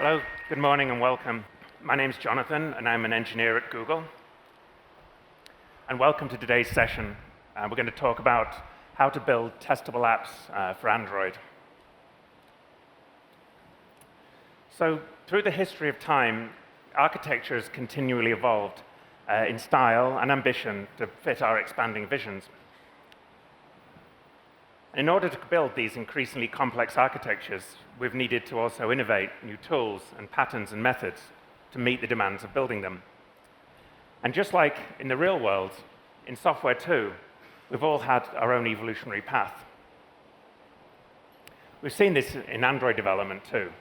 Hello, good morning and welcome. My name's Jonathan and I'm an engineer at Google. And welcome to today's session. We're going to talk about how to build testable apps for Android. So through the history of time, architecture has continually evolved in style and ambition to fit our expanding visions. In order to build these increasingly complex architectures, we've needed to also innovate new tools and patterns and methods to meet the demands of building them. And just like in the real world, in software too, we've all had our own evolutionary path. We've seen this in Android development too.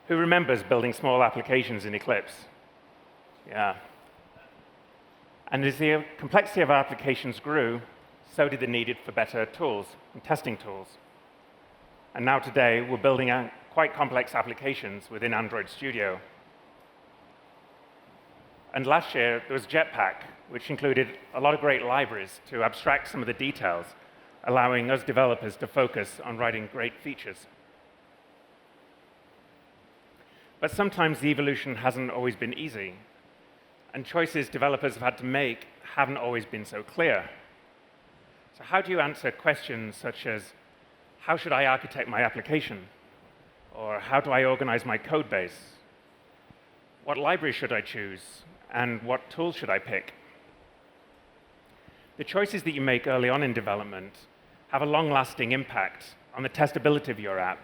Who remembers building small applications in Eclipse? Yeah. And as the complexity of our applications grew, so did the need for better tools and testing tools. And now today, we're building out quite complex applications within Android Studio. And last year, there was Jetpack, which included a lot of great libraries to abstract some of the details, allowing us developers to focus on writing great features. But sometimes the evolution hasn't always been easy, and choices developers have had to make haven't always been so clear. So how do you answer questions such as, how should I architect my application? Or how do I organize my code base? What library should I choose? And what tools should I pick? The choices that you make early on in development have a long-lasting impact on the testability of your app,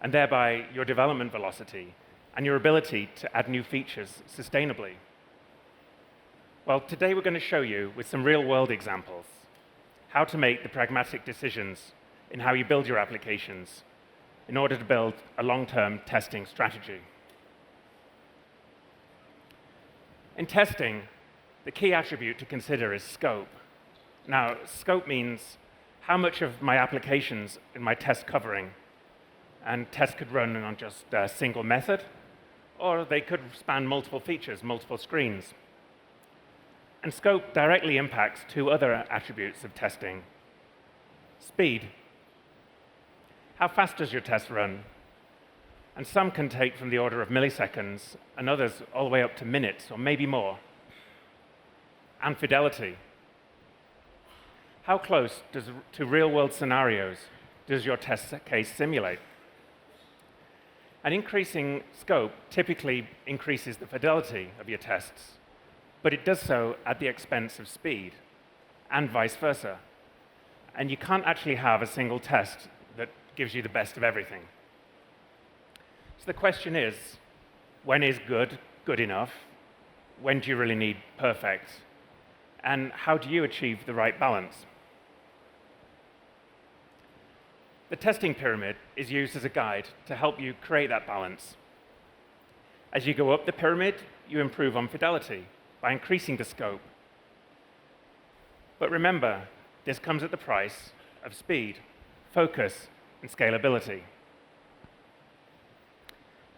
and thereby your development velocity and your ability to add new features sustainably. Well, today we're going to show you, with some real-world examples, how to make the pragmatic decisions in how you build your applications in order to build a long-term testing strategy. In testing, the key attribute to consider is scope. Now, scope means how much of my applications in my test covering, and tests could run on just a single method, or they could span multiple features, multiple screens. And scope directly impacts two other attributes of testing. Speed. How fast does your test run? And some can take from the order of milliseconds, and others all the way up to minutes, or maybe more. And fidelity. How close to real-world scenarios does your test case simulate? An increasing scope typically increases the fidelity of your tests, but it does so at the expense of speed, and vice versa. And you can't actually have a single test that gives you the best of everything. So the question is, when is good good enough? When do you really need perfect? And how do you achieve the right balance? The testing pyramid is used as a guide to help you create that balance. As you go up the pyramid, you improve on fidelity by increasing the scope. But remember, this comes at the price of speed, focus, and scalability.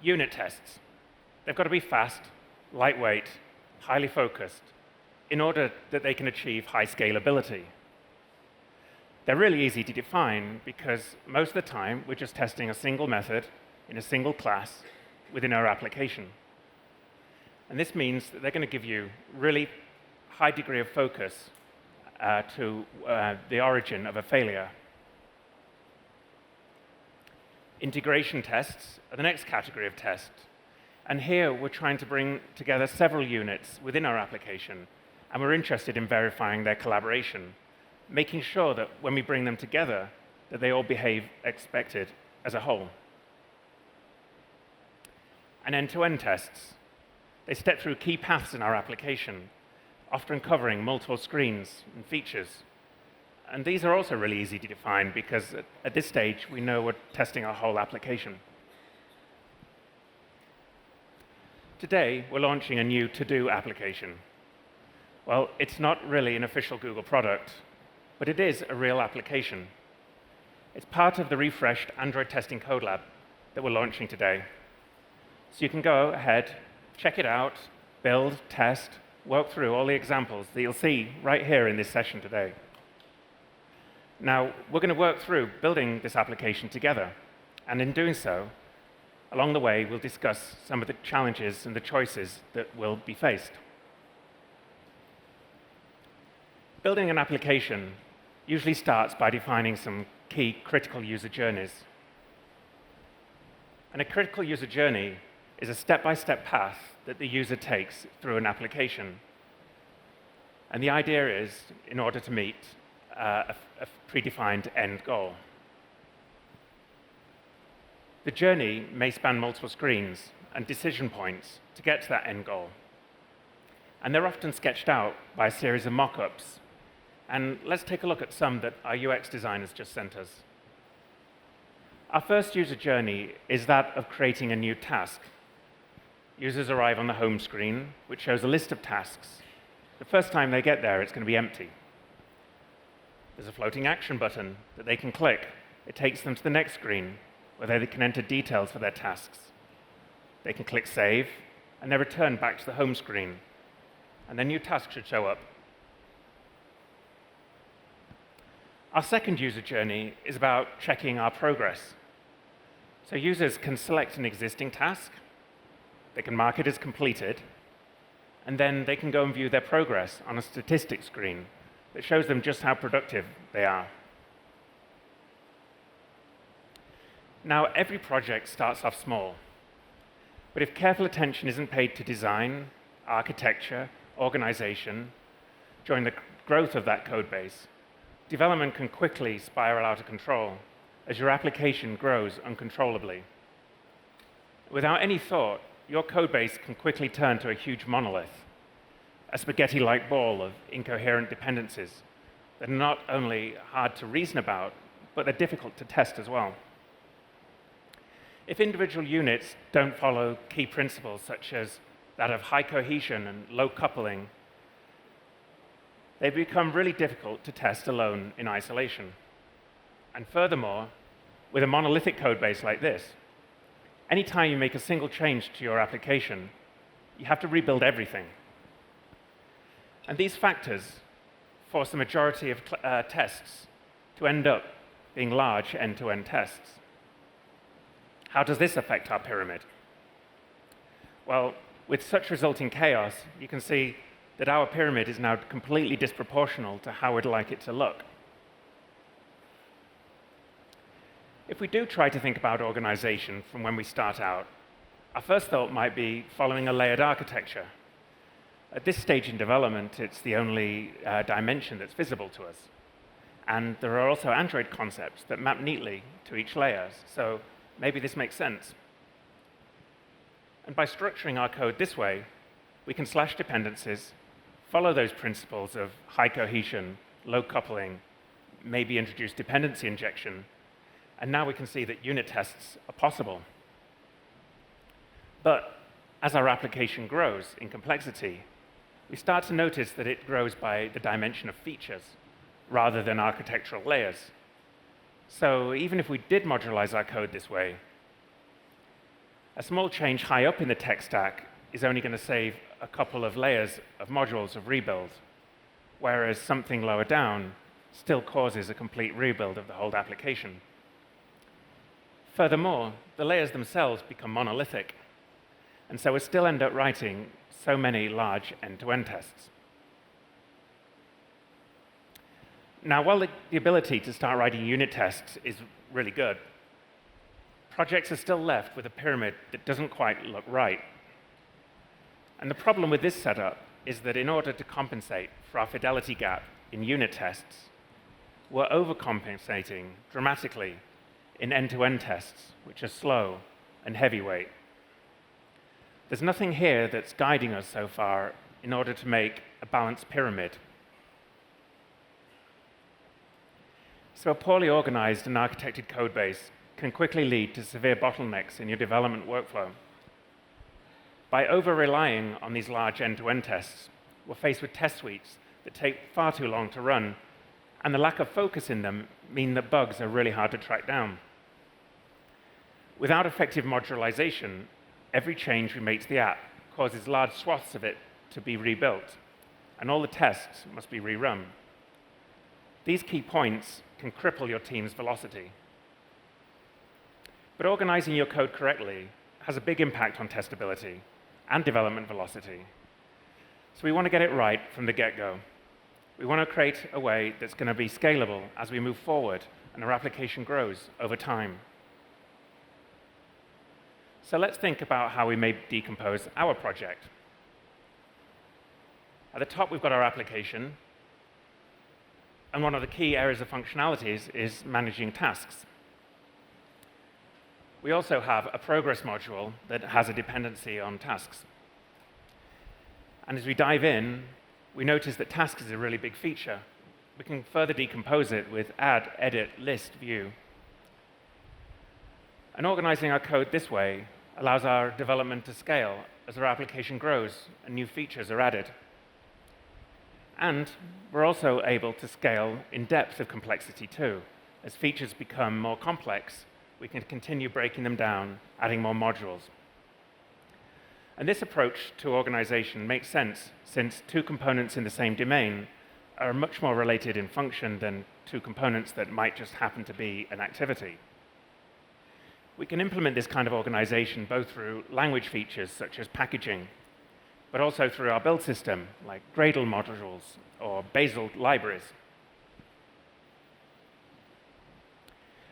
Unit tests. They've got to be fast, lightweight, highly focused, in order that they can achieve high scalability. They're really easy to define because most of the time we're just testing a single method in a single class within our application. And this means that they're going to give you really high degree of focus to the origin of a failure. Integration tests are the next category of test. And here we're trying to bring together several units within our application, and we're interested in verifying their collaboration, making sure that when we bring them together, that they all behave expected as a whole. And end-to-end tests. They step through key paths in our application, often covering multiple screens and features. And these are also really easy to define because at this stage, we know we're testing our whole application. Today, we're launching a new to-do application. Well, it's not really an official Google product, but it is a real application. It's part of the refreshed Android testing Codelab that we're launching today. So you can go ahead, check it out, build, test, work through all the examples that you'll see right here in this session today. Now, we're going to work through building this application together. And in doing so, Along the way, we'll discuss some of the challenges and the choices that will be faced. Building an application usually starts by defining some key critical user journeys. And a critical user journey is a step-by-step path that the user takes through an application. And the idea is, in order to meet a predefined end goal. The journey may span multiple screens and decision points to get to that end goal. And they're often sketched out by a series of mock-ups. And let's take a look at some that our UX designers just sent us. Our first user journey is that of creating a new task. Users arrive on the home screen, which shows a list of tasks. The first time they get there, it's going to be empty. There's a floating action button that they can click. It takes them to the next screen, where they can enter details for their tasks. They can click Save, and they return back to the home screen. And their new task should show up. Our second user journey is about checking our progress. So users can select an existing task, they can mark it as completed, and then they can go and view their progress on a statistics screen that shows them just how productive they are. Now, every project starts off small, but if careful attention isn't paid to design, architecture, organization, during the growth of that code base, development can quickly spiral out of control as your application grows uncontrollably. Without any thought, your code base can quickly turn to a huge monolith, a spaghetti-like ball of incoherent dependencies that are not only hard to reason about, but they're difficult to test as well. If individual units don't follow key principles such as that of high cohesion and low coupling, they become really difficult to test alone in isolation. And furthermore, with a monolithic code base like this, anytime you make a single change to your application, you have to rebuild everything. And these factors force the majority of tests to end up being large end-to-end tests. How does this affect our pyramid? Well, with such resulting chaos, you can see that our pyramid is now completely disproportional to how we'd like it to look. If we do try to think about organization from when we start out, our first thought might be following a layered architecture. At this stage in development, it's the only dimension that's visible to us. And there are also Android concepts that map neatly to each layer, so maybe this makes sense. And by structuring our code this way, we can slash dependencies, follow those principles of high cohesion, low coupling, maybe introduce dependency injection, and now we can see that unit tests are possible. But as our application grows in complexity, we start to notice that it grows by the dimension of features rather than architectural layers. So even if we did modularize our code this way, a small change high up in the tech stack is only going to save a couple of layers of modules of rebuild, whereas something lower down still causes a complete rebuild of the whole application. Furthermore, the layers themselves become monolithic, and so we still end up writing so many large end-to-end tests. Now, while the ability to start writing unit tests is really good, projects are still left with a pyramid that doesn't quite look right. And the problem with this setup is that in order to compensate for our fidelity gap in unit tests, we're overcompensating dramatically in end-to-end tests, which are slow and heavyweight. There's nothing here that's guiding us so far in order to make a balanced pyramid. So a poorly organized and architected code base can quickly lead to severe bottlenecks in your development workflow. By over-relying on these large end-to-end tests, we're faced with test suites that take far too long to run, and the lack of focus in them mean that bugs are really hard to track down. Without effective modularization, every change we make to the app causes large swaths of it to be rebuilt, and all the tests must be rerun. These key points can cripple your team's velocity. But organizing your code correctly has a big impact on testability and development velocity. So we want to get it right from the get-go. We want to create a way that's going to be scalable as we move forward and our application grows over time. So let's think about how we may decompose our project. At the top, we've got our application. And one of the key areas of functionalities is managing tasks. We also have a progress module that has a dependency on tasks. And as we dive in, we notice that tasks is a really big feature. We can further decompose it with add, edit, list, view. And organizing our code this way allows our development to scale as our application grows and new features are added. And we're also able to scale in depth of complexity too. As features become more complex, we can continue breaking them down, adding more modules. And this approach to organization makes sense since two components in the same domain are much more related in function than two components that might just happen to be an activity. We can implement this kind of organization both through language features such as packaging, but also through our build system, like Gradle modules or Bazel libraries.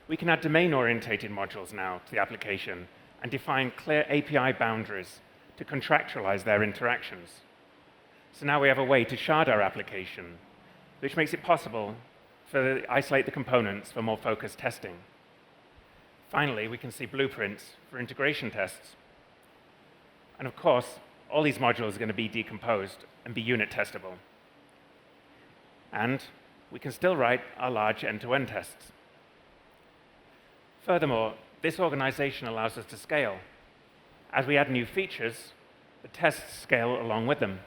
We can add domain-orientated modules now to the application and define clear API boundaries to contractualize their interactions. So now we have a way to shard our application, which makes it possible to isolate the components for more focused testing. Finally, we can see blueprints for integration tests. And of course, all these modules are going to be decomposed and be unit testable. And we can still write our large end-to-end tests. Furthermore, this organization allows us to scale. As we add new features, the tests scale along with them.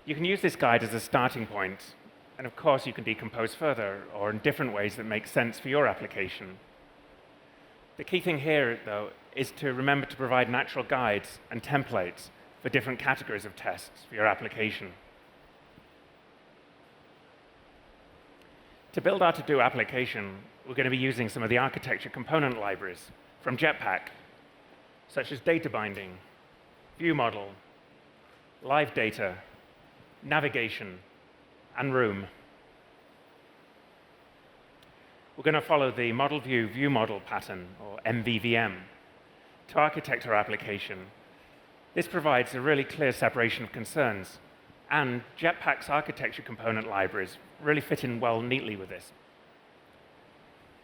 You can use this guide as a starting point, and of course you can decompose further or in different ways that make sense for your application. The key thing here, though, is to remember to provide natural guides and templates for different categories of tests for your application. To build our to-do application, we're going to be using some of the architecture component libraries from Jetpack, such as data binding, view model, live data, navigation, and room. We're going to follow the model view view model pattern, or MVVM, to architect our application. This provides a really clear separation of concerns, and Jetpack's architecture component libraries really fit in well neatly with this.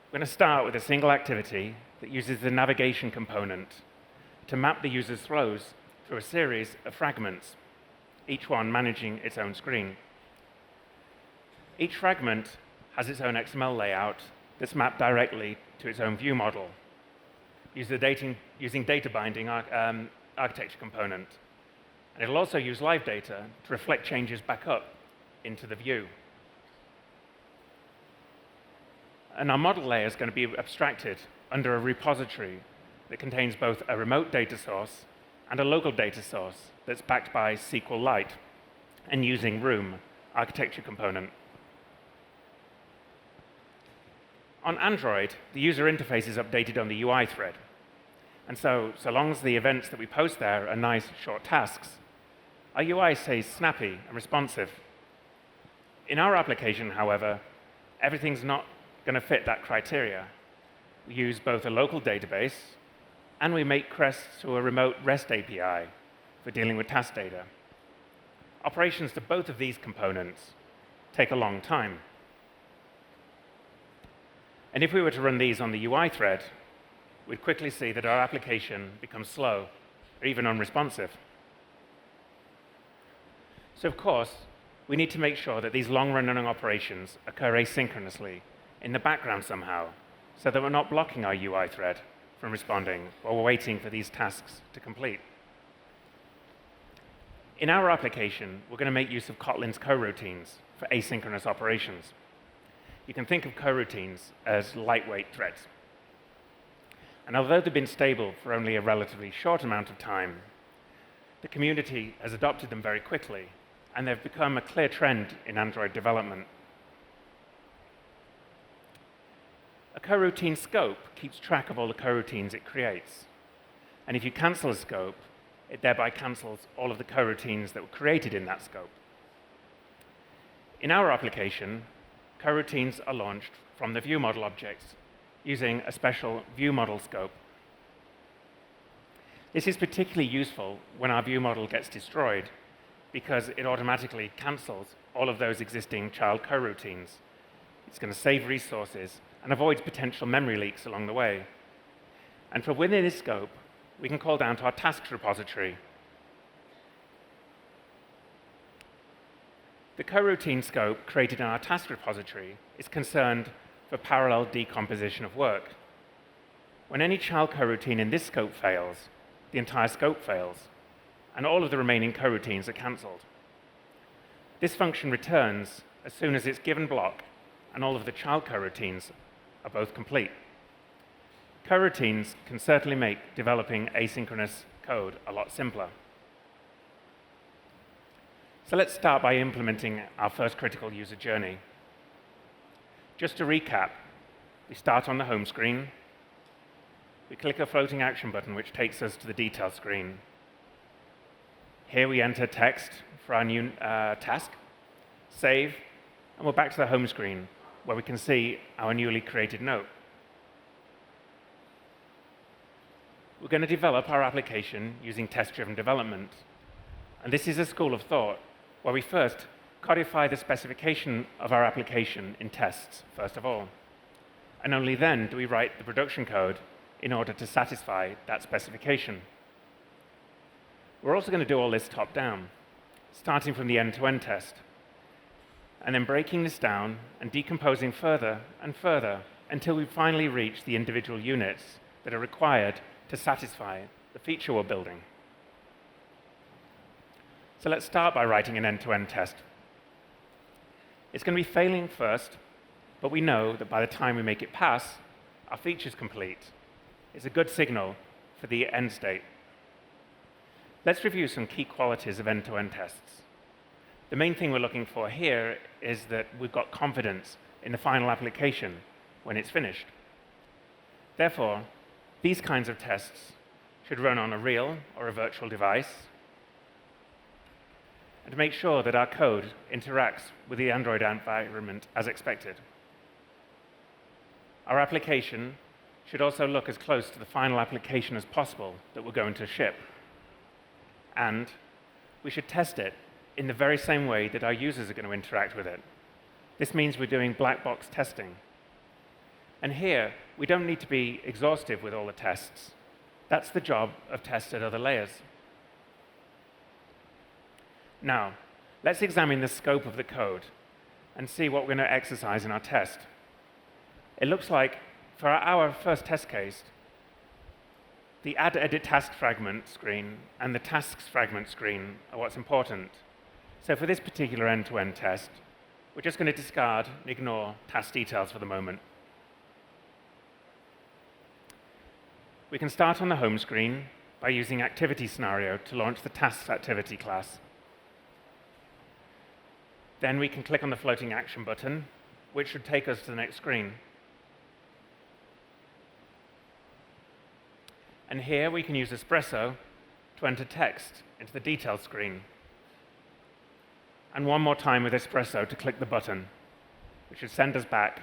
We're going to start with a single activity that uses the navigation component to map the user's flows through a series of fragments, each one managing its own screen. Each fragment has its own XML layout that's mapped directly to its own view model using data binding architecture component. And it'll also use live data to reflect changes back up into the view. And our model layer is going to be abstracted under a repository that contains both a remote data source and a local data source that's backed by SQLite and using Room architecture component. On Android, the user interface is updated on the UI thread. And so long as the events that we post there are nice, short tasks, our UI stays snappy and responsive. In our application, however, everything's not going to fit that criteria. We use both a local database and we make requests to a remote REST API for dealing with task data. Operations to both of these components take a long time. And if we were to run these on the UI thread, we'd quickly see that our application becomes slow or even unresponsive. So of course, we need to make sure that these long-running operations occur asynchronously in the background somehow, so that we're not blocking our UI thread from responding while we're waiting for these tasks to complete. In our application, we're going to make use of Kotlin's coroutines for asynchronous operations. You can think of coroutines as lightweight threads. And although they've been stable for only a relatively short amount of time, the community has adopted them very quickly, and they've become a clear trend in Android development. A coroutine scope keeps track of all the coroutines it creates. And if you cancel a scope, it thereby cancels all of the coroutines that were created in that scope. In our application, coroutines are launched from the viewModel objects using a special viewModel scope. This is particularly useful when our viewModel gets destroyed because it automatically cancels all of those existing child coroutines. It's going to save resources and avoids potential memory leaks along the way. And from within this scope, we can call down to our tasks repository. The coroutine scope created in our task repository is concerned for parallel decomposition of work. When any child coroutine in this scope fails, the entire scope fails, and all of the remaining coroutines are cancelled. This function returns as soon as its given block and all of the child coroutines are both complete. Coroutines can certainly make developing asynchronous code a lot simpler. So let's start by implementing our first critical user journey. Just to recap, we start on the home screen. We click a floating action button, which takes us to the detail screen. Here we enter text for our new task, save, and we're back to the home screen, where we can see our newly created note. We're going to develop our application using test-driven development. And this is a school of thought where we first codify the specification of our application in tests, first of all. And only then do we write the production code in order to satisfy that specification. We're also going to do all this top-down, starting from the end-to-end test, and then breaking this down and decomposing further and further until we finally reach the individual units that are required to satisfy the feature we're building. So let's start by writing an end-to-end test. It's going to be failing first, but we know that by the time we make it pass, our feature's complete. It's a good signal for the end state. Let's review some key qualities of end-to-end tests. The main thing we're looking for here is that we've got confidence in the final application when it's finished. Therefore, these kinds of tests should run on a real or a virtual device, and to make sure that our code interacts with the Android environment as expected. Our application should also look as close to the final application as possible that we're going to ship. And we should test it in the very same way that our users are going to interact with it. This means we're doing black box testing. And here, we don't need to be exhaustive with all the tests. That's the job of tests at other layers. Now, let's examine the scope of the code and see what we're going to exercise in our test. It looks like, for our first test case, the add edit task fragment screen and the tasks fragment screen are what's important. So for this particular end-to-end test, we're just going to discard and ignore task details for the moment. We can start on the home screen by using activity scenario to launch the tasks activity class. Then we can click on the floating action button, which should take us to the next screen. And here we can use Espresso to enter text into the details screen. And one more time with Espresso to click the button, which should send us back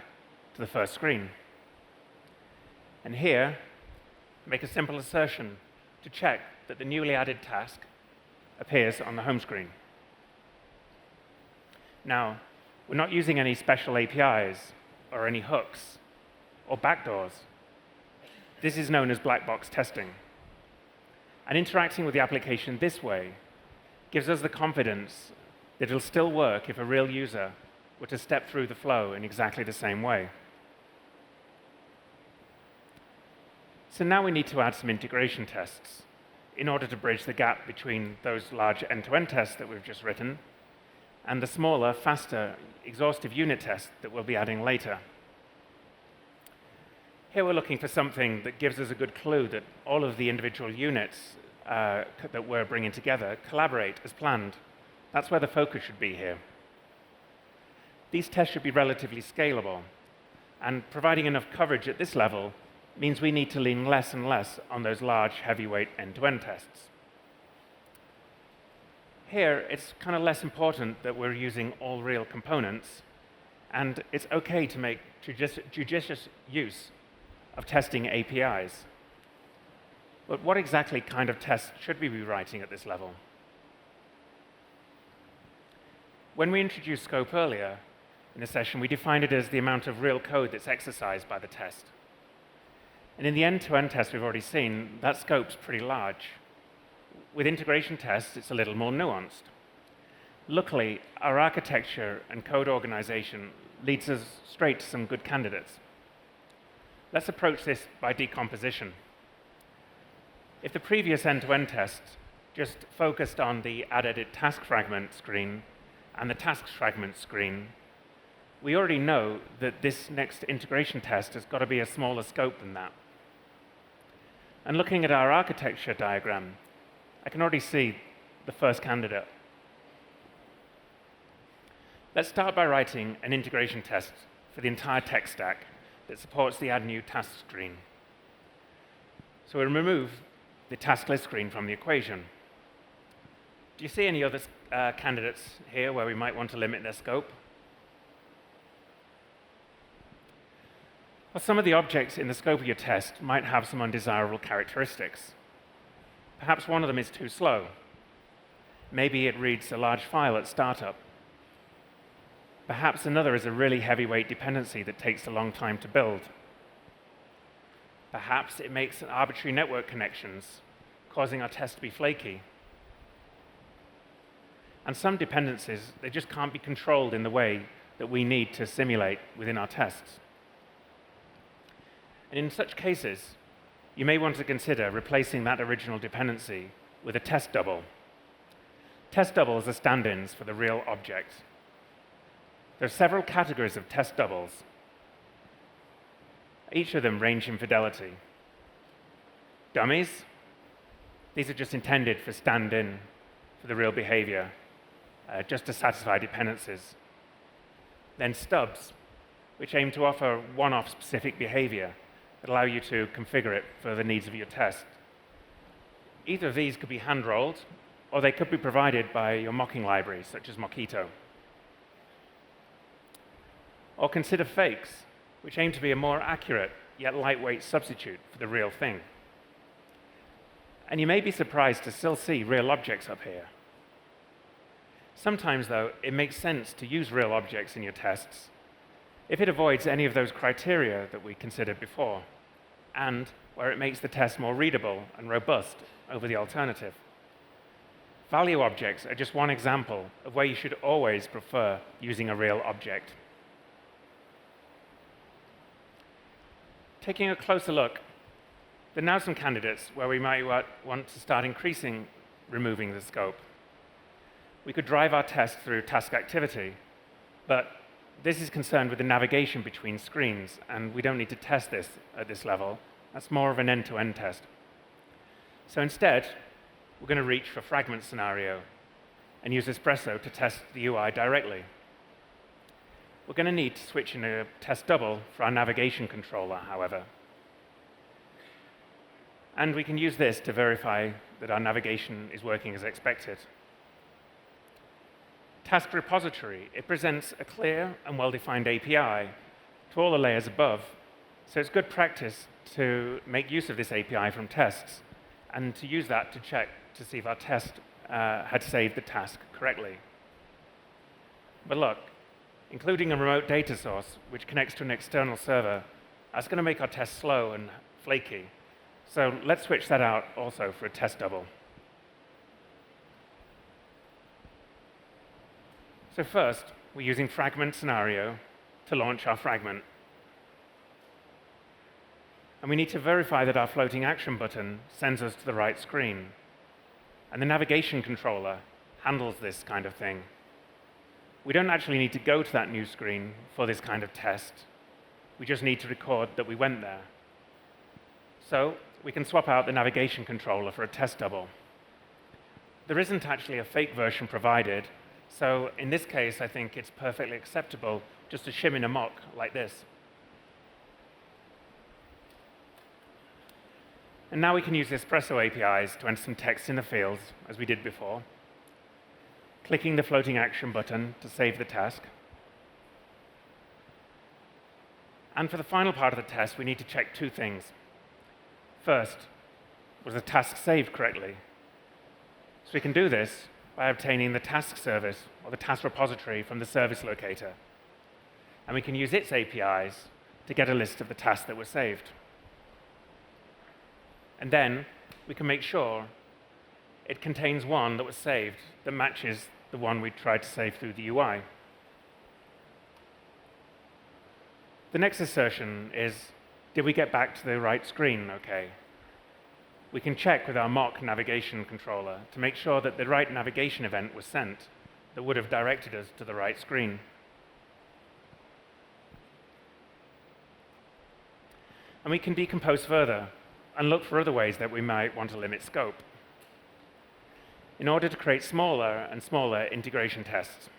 to the first screen. And here, make a simple assertion to check that the newly added task appears on the home screen. Now, we're not using any special APIs or any hooks or backdoors. This is known as black box testing. And interacting with the application this way gives us the confidence that it'll still work if a real user were to step through the flow in exactly the same way. So now we need to add some integration tests in order to bridge the gap between those large end-to-end tests that we've just written and the smaller, faster, exhaustive unit tests that we'll be adding later. Here we're looking for something that gives us a good clue that all of the individual units that we're bringing together collaborate as planned. That's where the focus should be here. These tests should be relatively scalable. And providing enough coverage at this level means we need to lean less and less on those large, heavyweight end-to-end tests. Here, it's kind of less important that we're using all real components, and it's OK to make judicious use of testing APIs. But what exactly kind of tests should we be writing at this level? When we introduced scope earlier in the session, we defined it as the amount of real code that's exercised by the test. And in the end-to-end test we've already seen, that scope's pretty large. With integration tests, it's a little more nuanced. Luckily, our architecture and code organization leads us straight to some good candidates. Let's approach this by decomposition. If the previous end-to-end test just focused on the add-edit task fragment screen and the tasks fragment screen, we already know that this next integration test has got to be a smaller scope than that. And looking at our architecture diagram, I can already see the first candidate. Let's start by writing an integration test for the entire tech stack that supports the Add New Task screen. So we'll remove the task list screen from the equation. Do you see any other candidates here where we might want to limit their scope? Well, some of the objects in the scope of your test might have some undesirable characteristics. Perhaps one of them is too slow. Maybe it reads a large file at startup. Perhaps another is a really heavyweight dependency that takes a long time to build. Perhaps it makes arbitrary network connections, causing our test to be flaky. And some dependencies, they just can't be controlled in the way that we need to simulate within our tests. And in such cases, you may want to consider replacing that original dependency with a test double. Test doubles are stand-ins for the real object. There are several categories of test doubles. Each of them range in fidelity. Dummies, these are just intended for stand-in for the real behavior, just to satisfy dependencies. Then stubs, which aim to offer one-off specific behavior that allow you to configure it for the needs of your test. Either of these could be hand-rolled, or they could be provided by your mocking library, such as Mockito. Or consider fakes, which aim to be a more accurate yet lightweight substitute for the real thing. And you may be surprised to still see real objects up here. Sometimes, though, it makes sense to use real objects in your tests if it avoids any of those criteria that we considered before, and where it makes the test more readable and robust over the alternative. Value objects are just one example of where you should always prefer using a real object. Taking a closer look, there are now some candidates where we might want to start removing the scope. We could drive our test through task activity, but this is concerned with the navigation between screens, and we don't need to test this at this level. That's more of an end-to-end test. So instead, we're going to reach for fragment scenario and use Espresso to test the UI directly. We're going to need to switch in a test double for our navigation controller, however. And we can use this to verify that our navigation is working as expected. Task repository, it presents a clear and well-defined API to all the layers above. So it's good practice to make use of this API from tests and to use that to check to see if our test had saved the task correctly. But look, including a remote data source which connects to an external server, that's going to make our test slow and flaky. So let's switch that out also for a test double. So first, we're using fragment scenario to launch our fragment. And we need to verify that our floating action button sends us to the right screen. And the navigation controller handles this kind of thing. We don't actually need to go to that new screen for this kind of test. We just need to record that we went there. So we can swap out the navigation controller for a test double. There isn't actually a fake version provided, so in this case, I think it's perfectly acceptable just to shim in a mock like this. And now we can use the Espresso APIs to enter some text in the fields, as we did before, clicking the floating action button to save the task. And for the final part of the test, we need to check two things. First, was the task saved correctly? So we can do this by obtaining the task service or the task repository from the service locator. And we can use its APIs to get a list of the tasks that were saved. And then we can make sure it contains one that was saved that matches the one we tried to save through the UI. The next assertion is, did we get back to the right screen okay? We can check with our mock navigation controller to make sure that the right navigation event was sent that would have directed us to the right screen. And we can decompose further and look for other ways that we might want to limit scope in order to create smaller and smaller integration tests.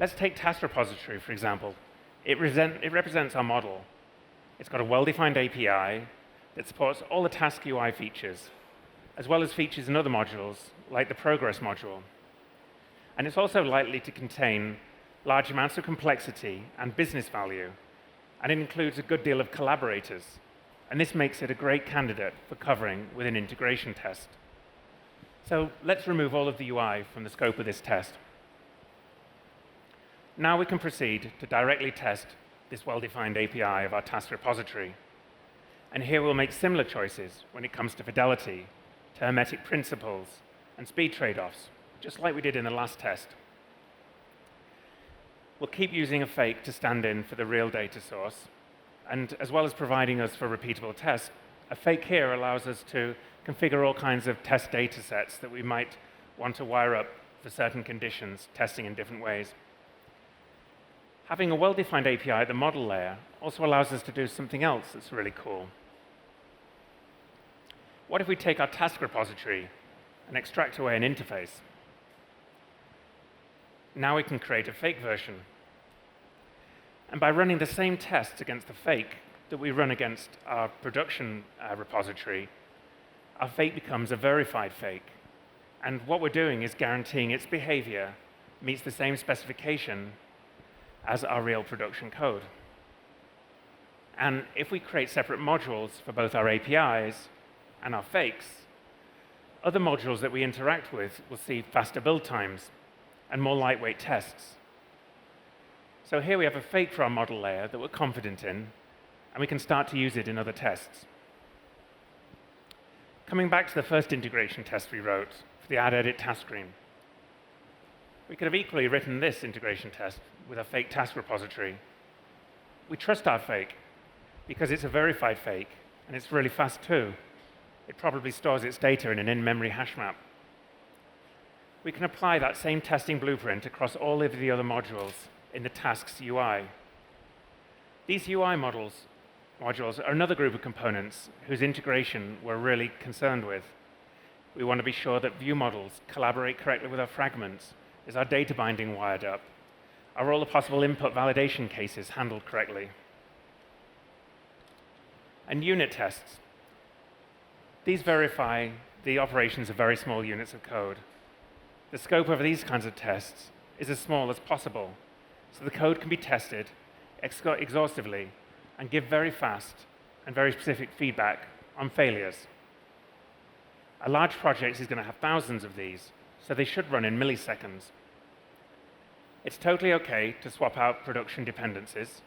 Let's take task repository, for example. It represents our model. It's got a well-defined API that supports all the task UI features, as well as features in other modules, like the progress module. And it's also likely to contain large amounts of complexity and business value, and it includes a good deal of collaborators. And this makes it a great candidate for covering with an integration test. So let's remove all of the UI from the scope of this test. Now we can proceed to directly test this well-defined API of our task repository. And here we'll make similar choices when it comes to fidelity, to hermetic principles, and speed trade-offs, just like we did in the last test. We'll keep using a fake to stand in for the real data source, and as well as providing us for repeatable tests, a fake here allows us to configure all kinds of test data sets that we might want to wire up for certain conditions, testing in different ways. Having a well-defined API at the model layer also allows us to do something else that's really cool. What if we take our task repository and extract away an interface? Now we can create a fake version. And by running the same tests against the fake that we run against our production repository, our fake becomes a verified fake. And what we're doing is guaranteeing its behavior meets the same specification as our real production code. And if we create separate modules for both our APIs and our fakes, other modules that we interact with will see faster build times and more lightweight tests. So here we have a fake for our model layer that we're confident in, and we can start to use it in other tests. Coming back to the first integration test we wrote for the add edit task screen, we could have equally written this integration test with a fake task repository. We trust our fake because it's a verified fake, and it's really fast too. It probably stores its data in an in-memory hash map. We can apply that same testing blueprint across all of the other modules in the tasks UI. These UI modules are another group of components whose integration we're really concerned with. We want to be sure that view models collaborate correctly with our fragments. Is our data binding wired up? Are all the possible input validation cases handled correctly? And unit tests. These verify the operations of very small units of code. The scope of these kinds of tests is as small as possible, so the code can be tested exhaustively and give very fast and very specific feedback on failures. A large project is going to have thousands of these, so they should run in milliseconds. It's totally okay to swap out production dependencies,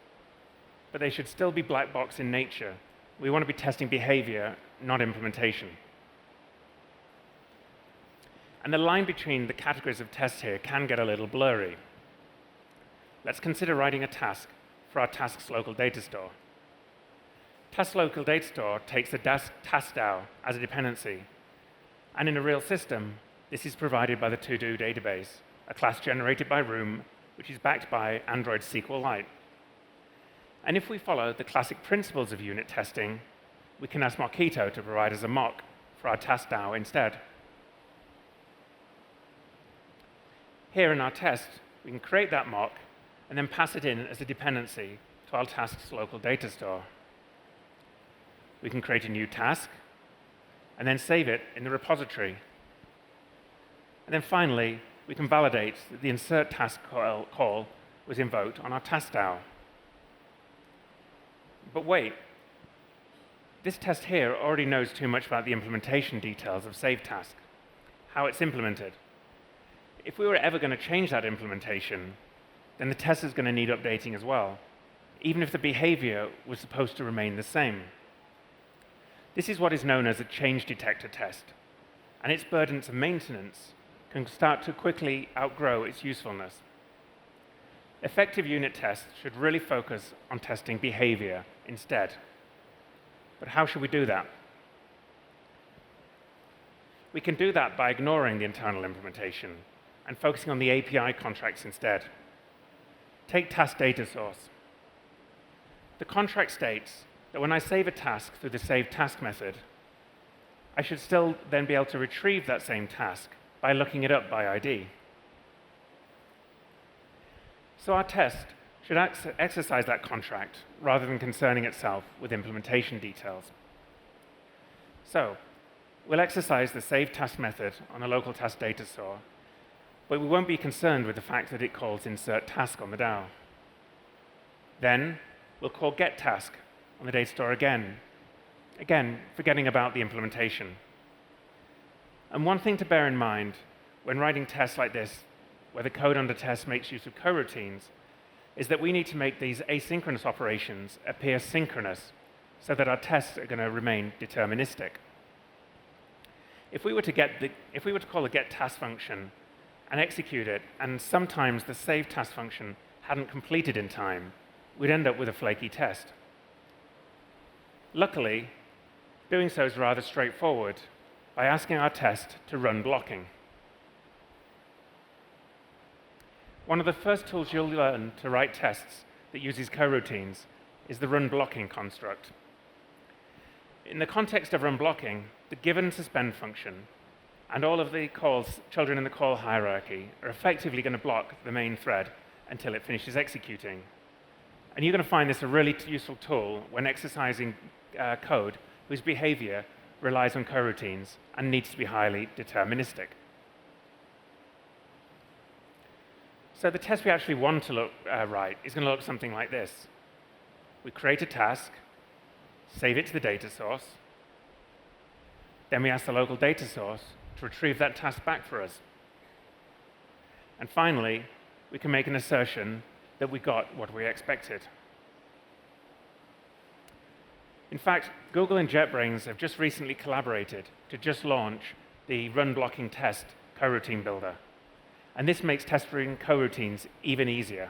but they should still be black box in nature. We want to be testing behavior, not implementation. And the line between the categories of tests here can get a little blurry. Let's consider writing a task for our task's local data store. Task local data store takes the task DAO as a dependency. And in a real system, this is provided by the to-do database, a class generated by Room, which is backed by Android SQLite. And if we follow the classic principles of unit testing, we can ask Mockito to provide us a mock for our task DAO instead. Here in our test, we can create that mock and then pass it in as a dependency to our task's local data store. We can create a new task and then save it in the repository. And then finally, we can validate that the insert task call was invoked on our task DAO. But wait, this test here already knows too much about the implementation details of save task, how it's implemented. If we were ever going to change that implementation, then the test is going to need updating as well, even if the behavior was supposed to remain the same. This is what is known as a change detector test, and its burdensome maintenance can start to quickly outgrow its usefulness. Effective unit tests should really focus on testing behavior instead. But how should we do that? We can do that by ignoring the internal implementation and focusing on the API contracts instead. Take task data source. The contract states that when I save a task through the save task method, I should still then be able to retrieve that same task by looking it up by ID. So our test should exercise that contract rather than concerning itself with implementation details. So we'll exercise the save task method on a local task data store, but we won't be concerned with the fact that it calls insert task on the DAO. Then we'll call get task on the data store again, forgetting about the implementation. And one thing to bear in mind when writing tests like this, where the code under test makes use of coroutines, is that we need to make these asynchronous operations appear synchronous so that our tests are going to remain deterministic. If we were to call a get task function and execute it, and sometimes the save task function hadn't completed in time, we'd end up with a flaky test. Luckily, doing so is rather straightforward by asking our test to run blocking. One of the first tools you'll learn to write tests that uses coroutines is the run blocking construct. In the context of run blocking, the give and suspend function and all of the children in the call hierarchy are effectively going to block the main thread until it finishes executing. And you're going to find this a really useful tool when exercising code whose behavior relies on coroutines and needs to be highly deterministic. So the test we actually want to write is going to look something like this. We create a task, save it to the data source, then we ask the local data source to retrieve that task back for us. And finally, we can make an assertion that we got what we expected. In fact, Google and JetBrains have just recently collaborated to just launch the run blocking test coroutine builder. And this makes testing coroutines even easier.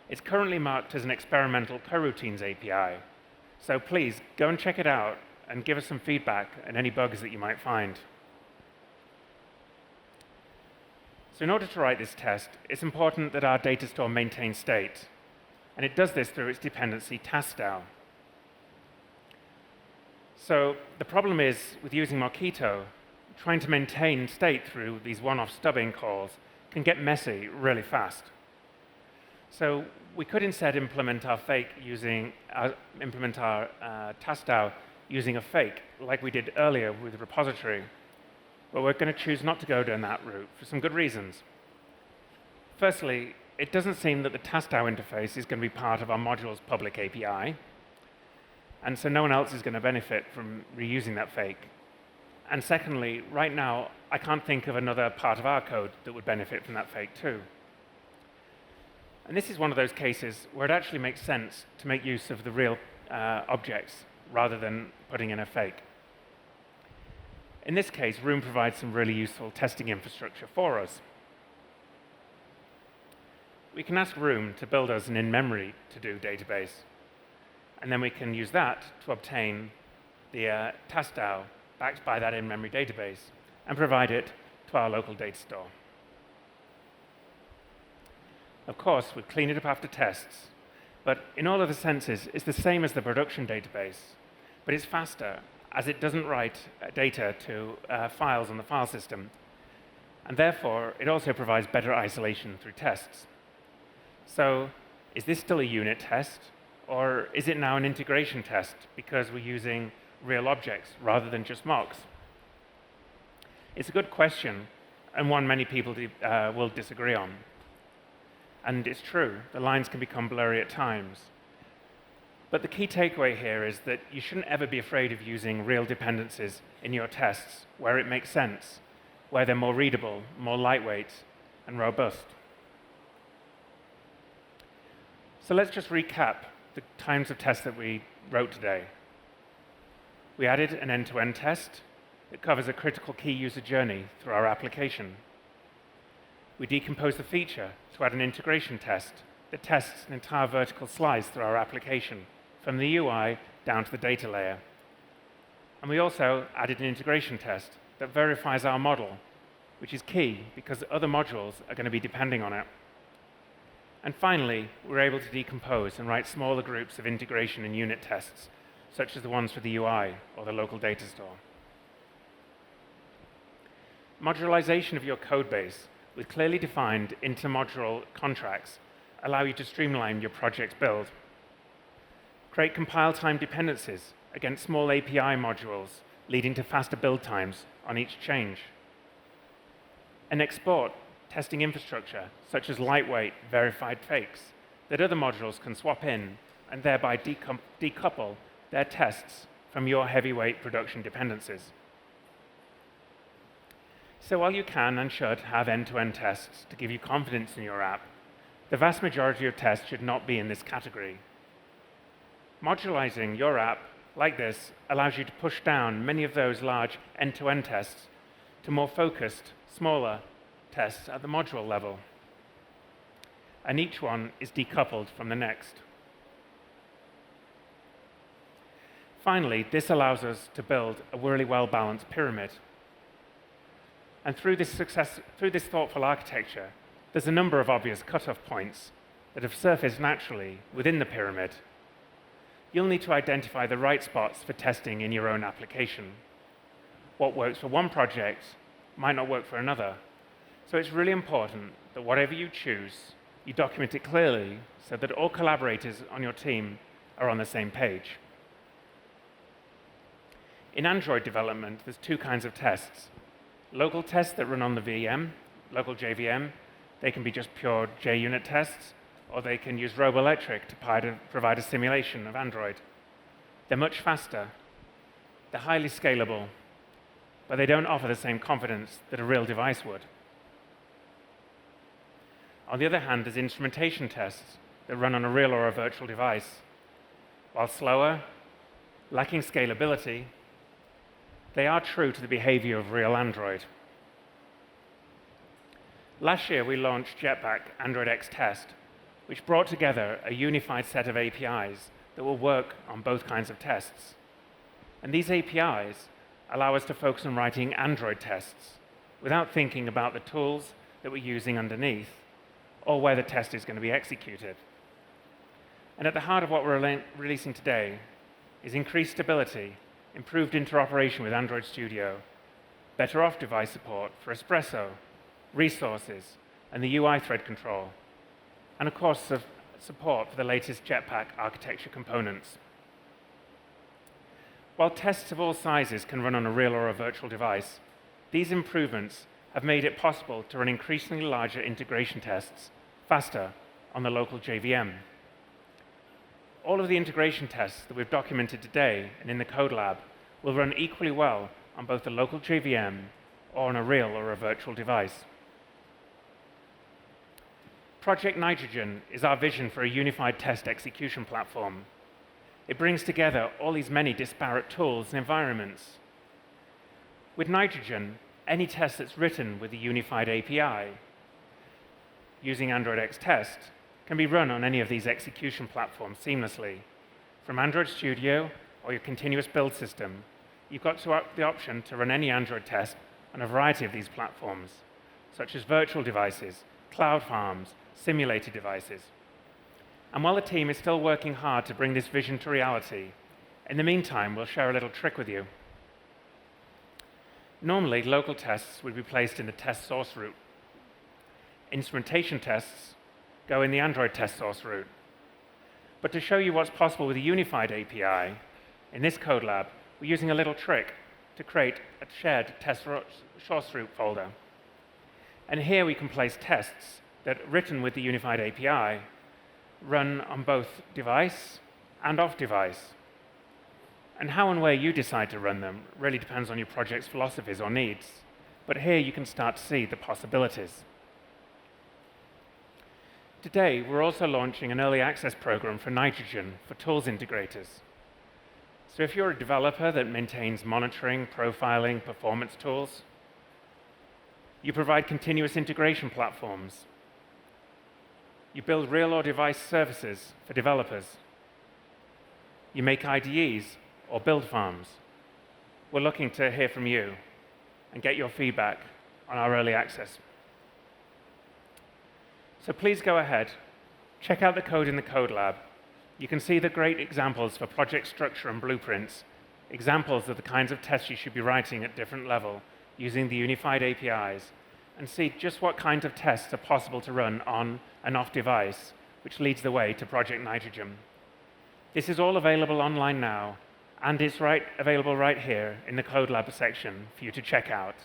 It's currently marked as an experimental coroutines API. So please go and check it out and give us some feedback and any bugs that you might find. So in order to write this test, it's important that our data store maintains state. And it does this through its dependency task DAO. So the problem is, with using Mockito, trying to maintain state through these one-off stubbing calls can get messy really fast. So we could instead implement our task DAO using a fake, like we did earlier with the repository. But we're going to choose not to go down that route for some good reasons. Firstly, it doesn't seem that the task DAO interface is going to be part of our module's public API. And so no one else is going to benefit from reusing that fake. And secondly, right now, I can't think of another part of our code that would benefit from that fake too. And this is one of those cases where it actually makes sense to make use of the real objects rather than putting in a fake. In this case, Room provides some really useful testing infrastructure for us. We can ask Room to build us an in-memory to-do database, and then we can use that to obtain the task DAO backed by that in-memory database and provide it to our local data store. Of course, we clean it up after tests, but in all other senses, it's the same as the production database, but it's faster as it doesn't write data to files on the file system, and therefore it also provides better isolation through tests. So is this still a unit test, or is it now an integration test because we're using real objects rather than just mocks? It's a good question, and one many people will disagree on. And it's true, the lines can become blurry at times. But the key takeaway here is that you shouldn't ever be afraid of using real dependencies in your tests where it makes sense, where they're more readable, more lightweight, and robust. So let's just recap the kinds of tests that we wrote today. We added an end-to-end test that covers a critical key user journey through our application. We decomposed the feature to add an integration test that tests an entire vertical slice through our application, from the UI down to the data layer. And we also added an integration test that verifies our model, which is key because other modules are going to be depending on it. And finally, we're able to decompose and write smaller groups of integration and unit tests, such as the ones for the UI or the local data store. Modularization of your code base with clearly defined intermodule contracts allow you to streamline your project's build. Create compile time dependencies against small API modules, leading to faster build times on each change. And export testing infrastructure, such as lightweight verified fakes, that other modules can swap in and thereby decouple their tests from your heavyweight production dependencies. So while you can and should have end-to-end tests to give you confidence in your app, the vast majority of tests should not be in this category. Modularizing your app like this allows you to push down many of those large end-to-end tests to more focused, smaller tests at the module level. And each one is decoupled from the next. Finally, this allows us to build a really well-balanced pyramid. And through this thoughtful architecture, there's a number of obvious cutoff points that have surfaced naturally within the pyramid. You'll need to identify the right spots for testing in your own application. What works for one project might not work for another. So it's really important that whatever you choose, you document it clearly so that all collaborators on your team are on the same page. In Android development, there's two kinds of tests. Local tests that run on the VM, local JVM, they can be just pure JUnit tests, or they can use Roboelectric to provide a simulation of Android. They're much faster, they're highly scalable, but they don't offer the same confidence that a real device would. On the other hand, there's instrumentation tests that run on a real or a virtual device. While slower, lacking scalability, they are true to the behavior of real Android. Last year, we launched Jetpack AndroidX Test, which brought together a unified set of APIs that will work on both kinds of tests. And these APIs allow us to focus on writing Android tests without thinking about the tools that we're using underneath or where the test is going to be executed. And at the heart of what we're releasing today is increased stability, improved interoperation with Android Studio, better off-device support for Espresso, resources, and the UI thread control, and of course, support for the latest Jetpack architecture components. While tests of all sizes can run on a real or a virtual device, these improvements have made it possible to run increasingly larger integration tests faster on the local JVM. All of the integration tests that we've documented today and in the Codelab will run equally well on both the local JVM or on a real or a virtual device. Project Nitrogen is our vision for a unified test execution platform. It brings together all these many disparate tools and environments. With Nitrogen, any test that's written with a unified API using AndroidX Test can be run on any of these execution platforms seamlessly. From Android Studio or your continuous build system, you've got the option to run any Android test on a variety of these platforms, such as virtual devices, cloud farms, simulated devices. And while the team is still working hard to bring this vision to reality, in the meantime, we'll share a little trick with you. Normally, local tests would be placed in the test source route. Instrumentation tests go in the Android test source route. But to show you what's possible with a unified API, in this Codelab, we're using a little trick to create a shared test source root folder. And here we can place tests that, written with the unified API, run on both device and off device. And how and where you decide to run them really depends on your project's philosophies or needs. But here you can start to see the possibilities. Today, we're also launching an early access program for Nitrogen for tools integrators. So if you're a developer that maintains monitoring, profiling, performance tools, you provide continuous integration platforms, you build real or device services for developers, you make IDEs or build farms, we're looking to hear from you and get your feedback on our early access. So please go ahead, check out the code in the Codelab. You can see the great examples for project structure and blueprints, examples of the kinds of tests you should be writing at different level using the unified APIs, and see just what kinds of tests are possible to run on and off device, which leads the way to Project Nitrogen. This is all available online now, and it's available right here in the Codelab section for you to check out.